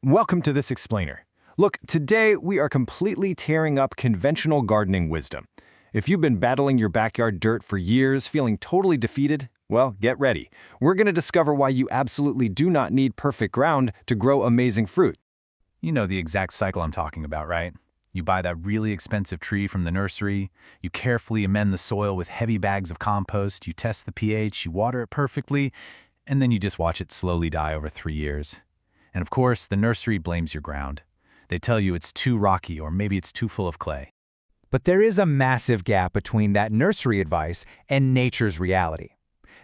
Welcome to this explainer. Look, today we are completely tearing up conventional gardening wisdom. If you've been battling your backyard dirt for years, feeling totally defeated, well, get ready. We're going to discover why you absolutely do not need perfect ground to grow amazing fruit. You know the exact cycle I'm talking about, right? You buy that really expensive tree from the nursery, you carefully amend the soil with heavy bags of compost, you test the pH, you water it perfectly, and then you just watch it slowly die over 3 years. And of course, the nursery blames your ground. They tell you it's too rocky or maybe it's too full of clay. But there is a massive gap between that nursery advice and nature's reality.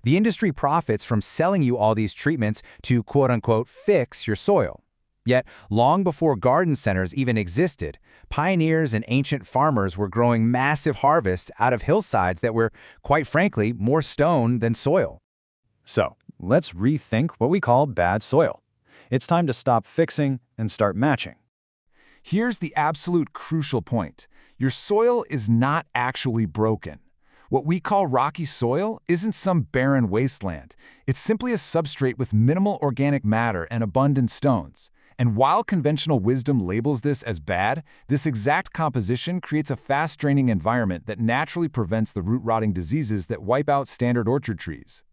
The industry profits from selling you all these treatments to quote-unquote fix your soil. Yet, long before garden centers even existed, pioneers and ancient farmers were growing massive harvests out of hillsides that were, quite frankly, more stone than soil. So, let's rethink what we call bad soil. It's time to stop fixing and start matching. Here's the absolute crucial point. Your soil is not actually broken. What we call rocky soil isn't some barren wasteland. It's simply a substrate with minimal organic matter and abundant stones. And while conventional wisdom labels this as bad, this exact composition creates a fast-draining environment that naturally prevents the root-rotting diseases that wipe out standard orchard trees.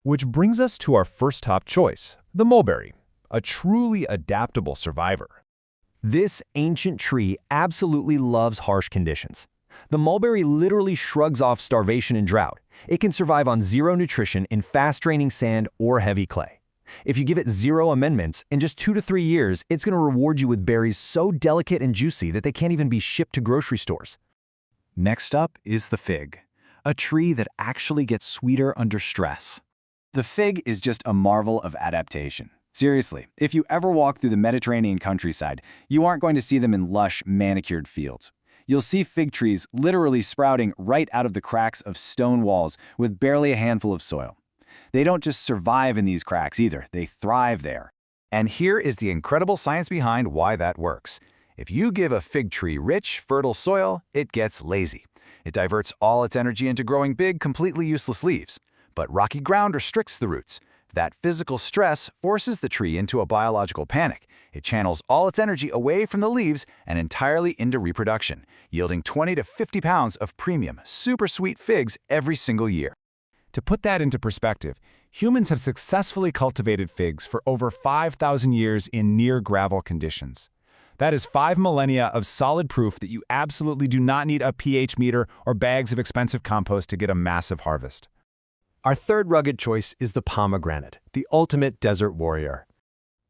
Which brings us to our first top choice, the mulberry, a truly adaptable survivor. This ancient tree absolutely loves harsh conditions. The mulberry literally shrugs off starvation and drought. It can survive on zero nutrition in fast-draining sand or heavy clay. If you give it zero amendments, in just 2 to 3 years, it's going to reward you with berries so delicate and juicy that they can't even be shipped to grocery stores. Next up is the fig, a tree that actually gets sweeter under stress. The fig is just a marvel of adaptation. Seriously, if you ever walk through the Mediterranean countryside, you aren't going to see them in lush, manicured fields. You'll see fig trees literally sprouting right out of the cracks of stone walls with barely a handful of soil. They don't just survive in these cracks either, they thrive there. And here is the incredible science behind why that works. If you give a fig tree rich, fertile soil, it gets lazy. It diverts all its energy into growing big, completely useless leaves. But rocky ground restricts the roots. That physical stress forces the tree into a biological panic. It channels all its energy away from the leaves and entirely into reproduction, yielding 20 to 50 pounds of premium, super sweet figs every single year. To put that into perspective, humans have successfully cultivated figs for over 5,000 years in near gravel conditions. That is 5 millennia of solid proof that you absolutely do not need a pH meter or bags of expensive compost to get a massive harvest. Our third rugged choice is the pomegranate, the ultimate desert warrior.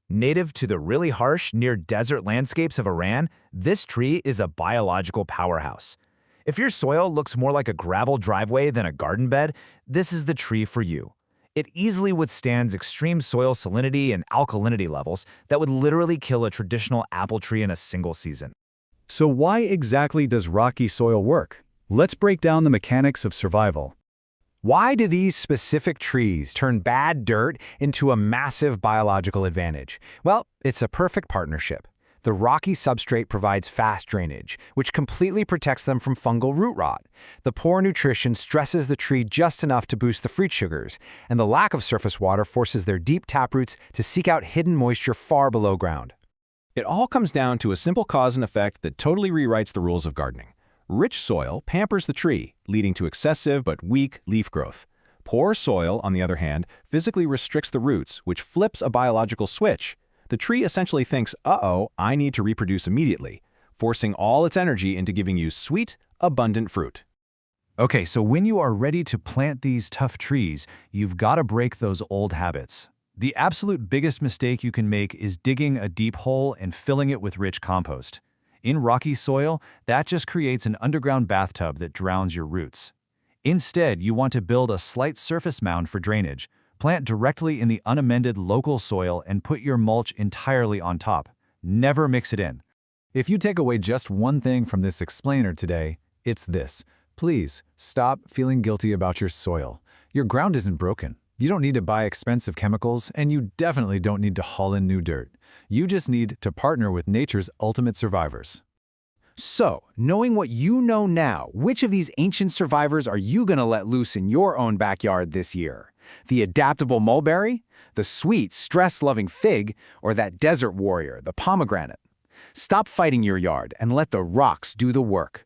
Native to the really harsh, near-desert landscapes of Iran, this tree is a biological powerhouse. If your soil looks more like a gravel driveway than a garden bed, this is the tree for you. It easily withstands extreme soil salinity and alkalinity levels that would literally kill a traditional apple tree in a single season. So why exactly does rocky soil work? Let's break down the mechanics of survival. Why do these specific trees turn bad dirt into a massive biological advantage? Well, it's a perfect partnership. The rocky substrate provides fast drainage, which completely protects them from fungal root rot. The poor nutrition stresses the tree just enough to boost the fruit sugars, and the lack of surface water forces their deep taproots to seek out hidden moisture far below ground. It all comes down to a simple cause and effect that totally rewrites the rules of gardening. Rich soil pampers the tree, leading to excessive but weak leaf growth. Poor soil, on the other hand, physically restricts the roots, which flips a biological switch. The tree essentially thinks, uh-oh, I need to reproduce immediately, forcing all its energy into giving you sweet, abundant fruit. Okay, so when you are ready to plant these tough trees, you've got to break those old habits. The absolute biggest mistake you can make is digging a deep hole and filling it with rich compost. In rocky soil, that just creates an underground bathtub that drowns your roots. Instead, you want to build a slight surface mound for drainage, plant directly in the unamended local soil, and put your mulch entirely on top. Never mix it in. If you take away just one thing from this explainer today, it's this. Please stop feeling guilty about your soil. Your ground isn't broken. You don't need to buy expensive chemicals, and you definitely don't need to haul in new dirt. You just need to partner with nature's ultimate survivors. So, knowing what you know now, which of these ancient survivors are you going to let loose in your own backyard this year? The adaptable mulberry, the sweet, stress-loving fig, or that desert warrior, the pomegranate? Stop fighting your yard and let the rocks do the work.